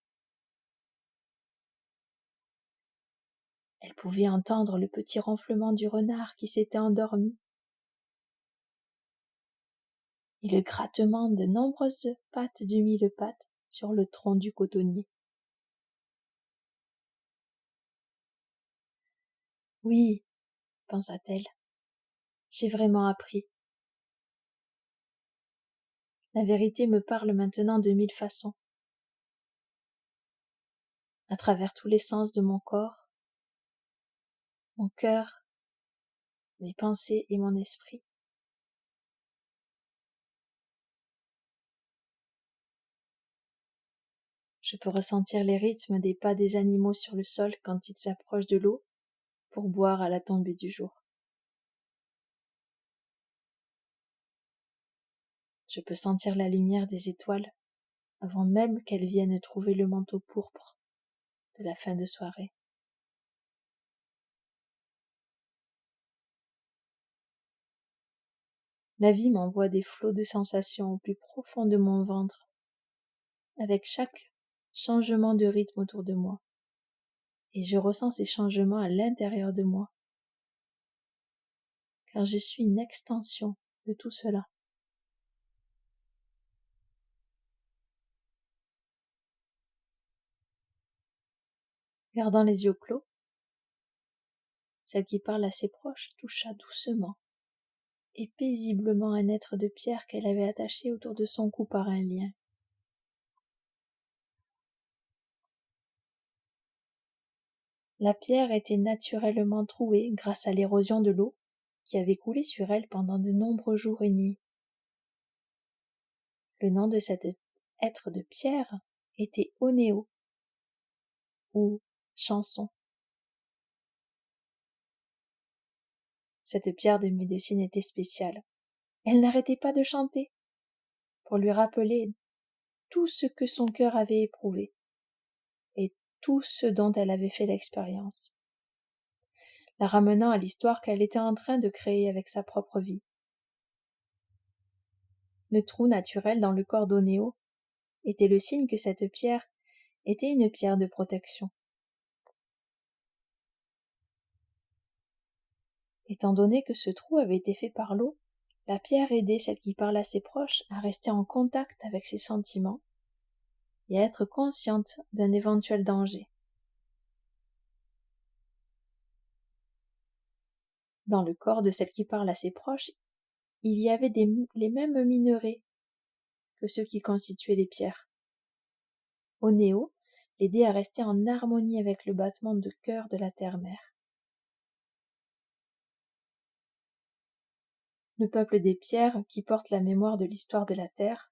Elle pouvait entendre le petit ronflement du renard qui s'était endormi et le grattement de nombreuses pattes du mille-pattes sur le tronc du cotonnier. Oui, pensa-t-elle, j'ai vraiment appris. La vérité me parle maintenant de mille façons, à travers tous les sens de mon corps, mon cœur, mes pensées et mon esprit. Je peux ressentir les rythmes des pas des animaux sur le sol quand ils s'approchent de l'eau pour boire à la tombée du jour. Je peux sentir la lumière des étoiles avant même qu'elles viennent trouver le manteau pourpre de la fin de soirée. La vie m'envoie des flots de sensations au plus profond de mon ventre, avec chaque changement de rythme autour de moi. Et je ressens ces changements à l'intérieur de moi, car je suis une extension de tout cela. Gardant les yeux clos, celle qui parle à ses proches toucha doucement et paisiblement un être de pierre qu'elle avait attaché autour de son cou par un lien. La pierre était naturellement trouée grâce à l'érosion de l'eau qui avait coulé sur elle pendant de nombreux jours et nuits. Le nom de cet être de pierre était Onéo, ou chanson. Cette pierre de médecine était spéciale. Elle n'arrêtait pas de chanter pour lui rappeler tout ce que son cœur avait éprouvé et tout ce dont elle avait fait l'expérience, la ramenant à l'histoire qu'elle était en train de créer avec sa propre vie. Le trou naturel dans le corps d'Onéo était le signe que cette pierre était une pierre de protection. Étant donné que ce trou avait été fait par l'eau, la pierre aidait celle qui parle à ses proches à rester en contact avec ses sentiments et à être consciente d'un éventuel danger. Dans le corps de celle qui parle à ses proches, il y avait les mêmes minerais que ceux qui constituaient les pierres. Onéo l'aidait à rester en harmonie avec le battement de cœur de la terre-mère. Le peuple des pierres, qui porte la mémoire de l'histoire de la terre,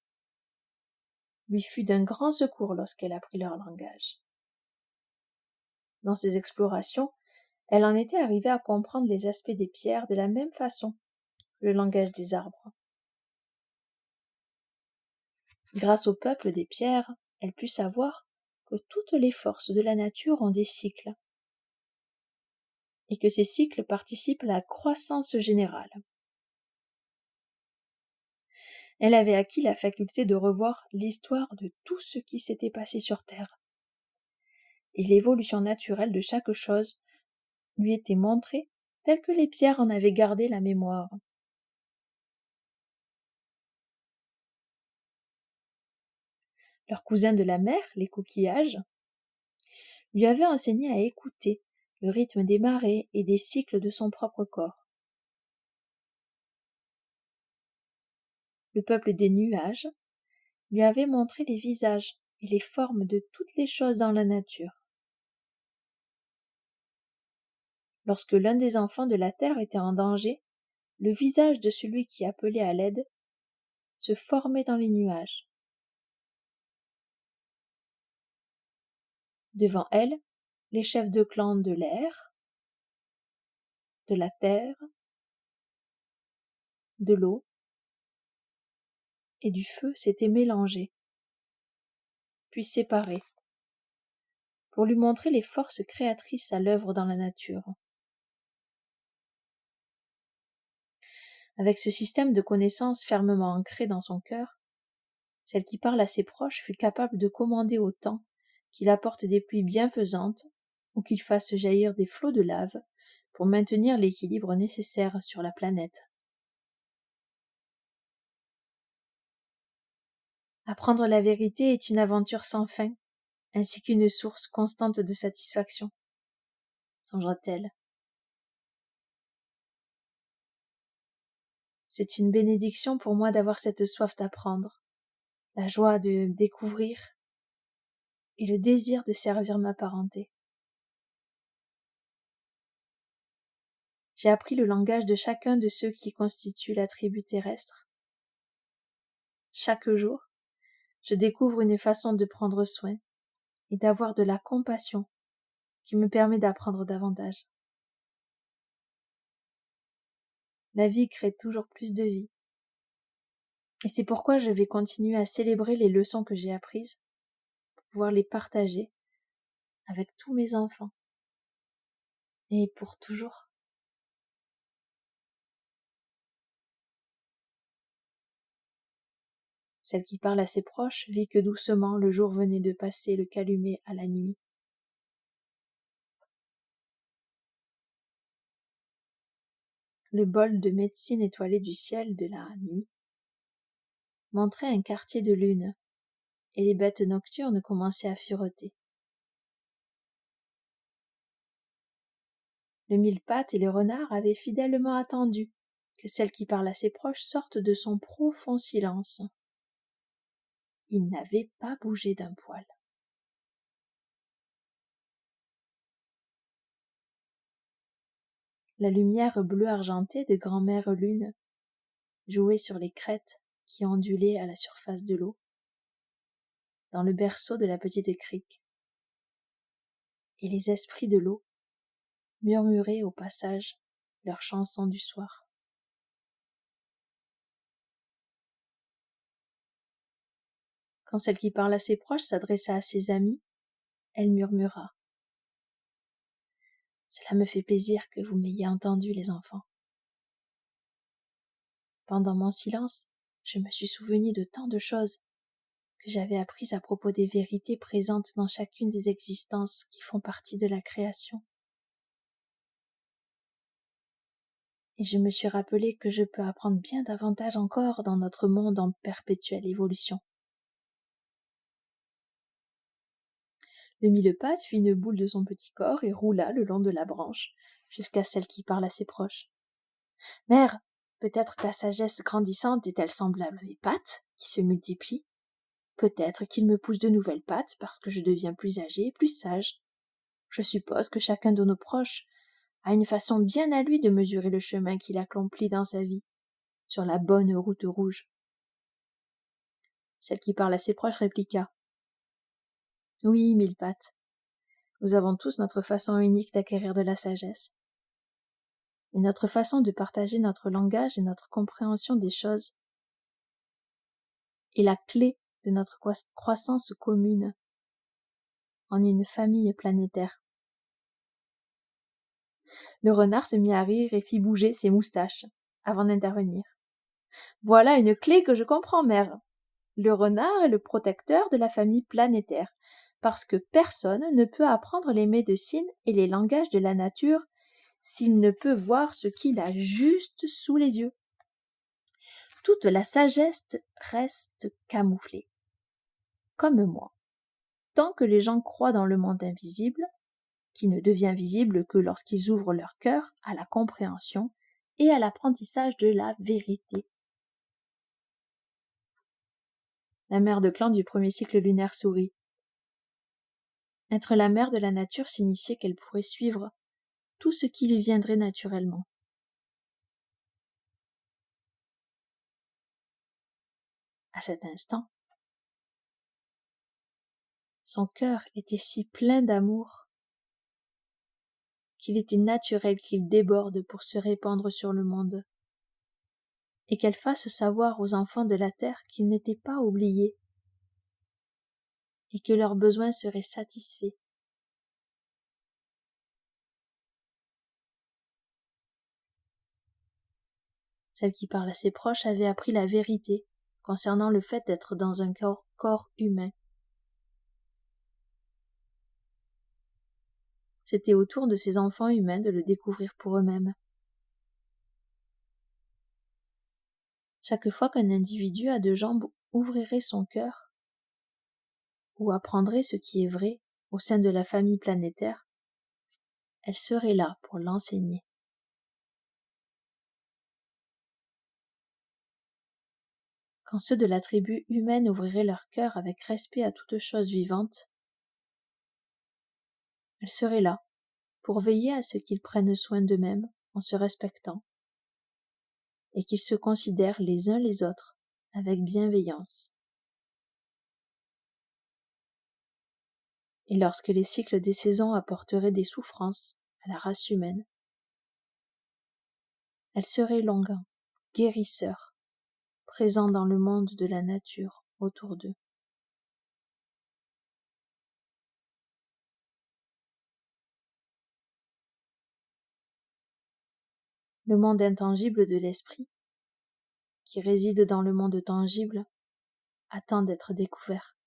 lui fut d'un grand secours lorsqu'elle apprit leur langage. Dans ses explorations, elle en était arrivée à comprendre les aspects des pierres de la même façon que le langage des arbres. Grâce au peuple des pierres, elle put savoir que toutes les forces de la nature ont des cycles, et que ces cycles participent à la croissance générale. Elle avait acquis la faculté de revoir l'histoire de tout ce qui s'était passé sur Terre, et l'évolution naturelle de chaque chose lui était montrée telles que les pierres en avaient gardé la mémoire. Leur cousin de la mer, les coquillages, lui avait enseigné à écouter le rythme des marées et des cycles de son propre corps. Le peuple des nuages lui avait montré les visages et les formes de toutes les choses dans la nature. Lorsque l'un des enfants de la terre était en danger, le visage de celui qui appelait à l'aide se formait dans les nuages. Devant elle, les chefs de clan de l'air, de la terre, de l'eau et du feu s'étaient mélangés, puis séparés, pour lui montrer les forces créatrices à l'œuvre dans la nature. Avec ce système de connaissances fermement ancré dans son cœur, celle qui parle à ses proches fut capable de commander au temps qu'il apporte des pluies bienfaisantes ou qu'il fasse jaillir des flots de lave pour maintenir l'équilibre nécessaire sur la planète. Apprendre la vérité est une aventure sans fin, ainsi qu'une source constante de satisfaction, songera-t-elle. C'est une bénédiction pour moi d'avoir cette soif d'apprendre, la joie de découvrir et le désir de servir ma parenté. J'ai appris le langage de chacun de ceux qui constituent la tribu terrestre. Chaque jour, je découvre une façon de prendre soin et d'avoir de la compassion qui me permet d'apprendre davantage. La vie crée toujours plus de vie. Et c'est pourquoi je vais continuer à célébrer les leçons que j'ai apprises pour pouvoir les partager avec tous mes enfants. Et pour toujours. Celle qui parle à ses proches vit que doucement le jour venait de passer le calumet à la nuit. Le bol de médecine étoilé du ciel de la nuit montrait un quartier de lune, et les bêtes nocturnes commençaient à fureter. Le mille-pattes et le renard avaient fidèlement attendu que celle qui parle à ses proches sorte de son profond silence. Il n'avait pas bougé d'un poil. La lumière bleue argentée de grand-mère lune jouait sur les crêtes qui ondulaient à la surface de l'eau, dans le berceau de la petite crique. Et les esprits de l'eau murmuraient au passage leurs chansons du soir. Quand celle qui parle à ses proches s'adressa à ses amis, elle murmura. Cela me fait plaisir que vous m'ayez entendu, les enfants. Pendant mon silence, je me suis souvenu de tant de choses que j'avais apprises à propos des vérités présentes dans chacune des existences qui font partie de la création. Et je me suis rappelé que je peux apprendre bien davantage encore dans notre monde en perpétuelle évolution. Le mille-pattes fit une boule de son petit corps et roula le long de la branche, jusqu'à celle qui parle à ses proches. « Mère, peut-être ta sagesse grandissante est-elle semblable à mes pattes, qui se multiplient? Peut-être qu'il me pousse de nouvelles pattes parce que je deviens plus âgé et plus sage. Je suppose que chacun de nos proches a une façon bien à lui de mesurer le chemin qu'il accomplit dans sa vie, sur la bonne route rouge. » Celle qui parle à ses proches répliqua. « Oui, mille-pattes, nous avons tous notre façon unique d'acquérir de la sagesse. Mais notre façon de partager notre langage et notre compréhension des choses est la clé de notre croissance commune en une famille planétaire. » Le renard se mit à rire et fit bouger ses moustaches avant d'intervenir. « Voilà une clé que je comprends, mère. Le renard est le protecteur de la famille planétaire, parce que personne ne peut apprendre les médecines et les langages de la nature s'il ne peut voir ce qu'il a juste sous les yeux. Toute la sagesse reste camouflée. Comme moi. Tant que les gens croient dans le monde invisible, qui ne devient visible que lorsqu'ils ouvrent leur cœur à la compréhension et à l'apprentissage de la vérité. La mère de clan du premier cycle lunaire sourit. Être la mère de la nature signifiait qu'elle pourrait suivre tout ce qui lui viendrait naturellement. À cet instant, son cœur était si plein d'amour qu'il était naturel qu'il déborde pour se répandre sur le monde, et qu'elle fasse savoir aux enfants de la terre qu'ils n'étaient pas oubliés, et que leurs besoins seraient satisfaits. Celle qui parle à ses proches avait appris la vérité concernant le fait d'être dans un corps humain. C'était au tour de ces enfants humains de le découvrir pour eux-mêmes. Chaque fois qu'un individu à deux jambes ouvrirait son cœur, ou apprendrait ce qui est vrai au sein de la famille planétaire, elle serait là pour l'enseigner. Quand ceux de la tribu humaine ouvriraient leur cœur avec respect à toute chose vivante, elle serait là pour veiller à ce qu'ils prennent soin d'eux-mêmes en se respectant, et qu'ils se considèrent les uns les autres avec bienveillance. Et lorsque les cycles des saisons apporteraient des souffrances à la race humaine, elle serait l'onguent, guérisseur, présent dans le monde de la nature autour d'eux. Le monde intangible de l'esprit, qui réside dans le monde tangible, attend d'être découvert.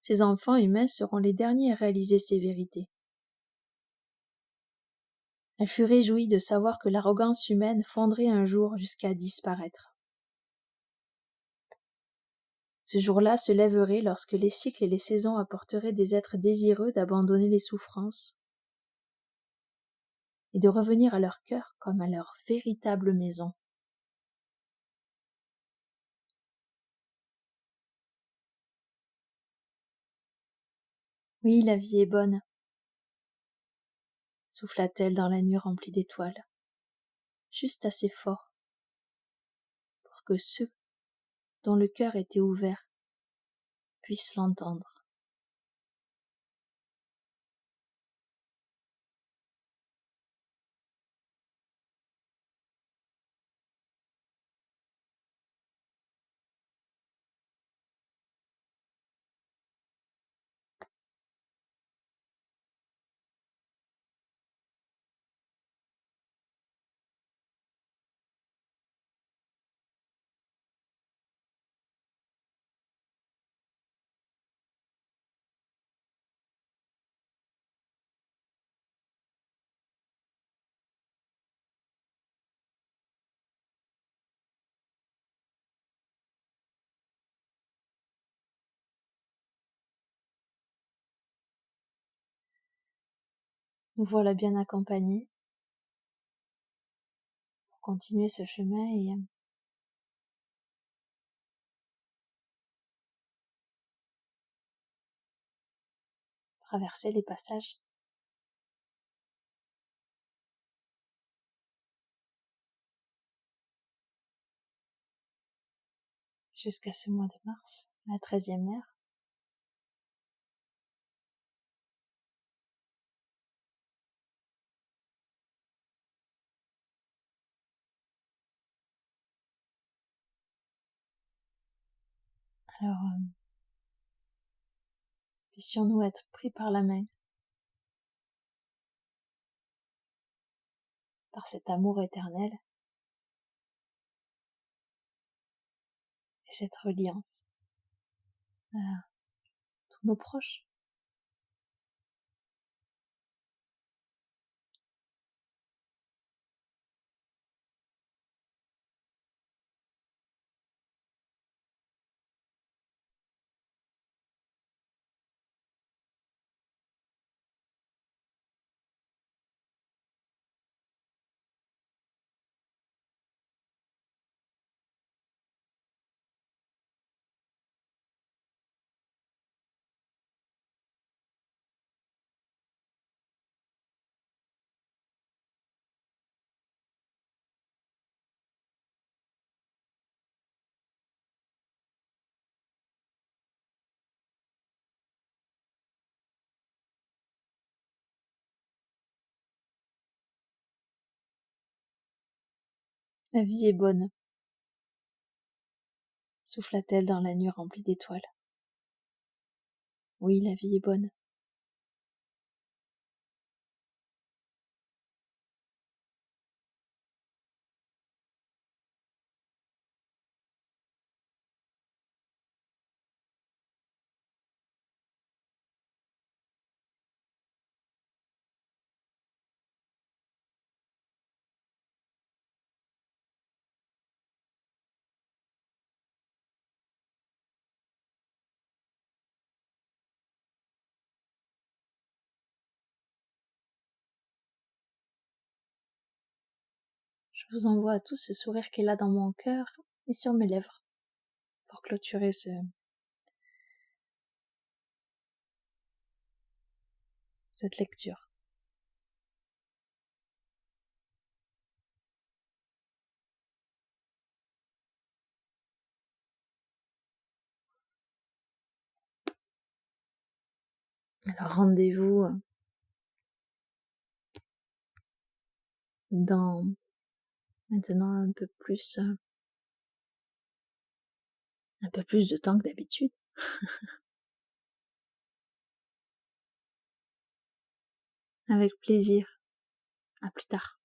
Ces enfants humains seront les derniers à réaliser ces vérités. Elle fut réjouie de savoir que l'arrogance humaine fondrait un jour jusqu'à disparaître. Ce jour-là se lèverait lorsque les cycles et les saisons apporteraient des êtres désireux d'abandonner les souffrances et de revenir à leur cœur comme à leur véritable maison. Oui, la vie est bonne, souffla-t-elle dans la nuit remplie d'étoiles, juste assez fort pour que ceux dont le cœur était ouvert puissent l'entendre. Nous voilà bien accompagnés pour continuer ce chemin et traverser les passages. Jusqu'à ce mois de mars, la 13e ère. Alors, puissions-nous être pris par la main par cet amour éternel et cette reliance à tous nos proches. La vie est bonne, souffla-t-elle dans la nuit remplie d'étoiles. Oui, la vie est bonne. Je vous envoie à tous ce sourire qu'il a dans mon cœur et sur mes lèvres pour clôturer cette lecture. Alors rendez-vous dans maintenant un peu plus de temps que d'habitude. Avec plaisir. À plus tard.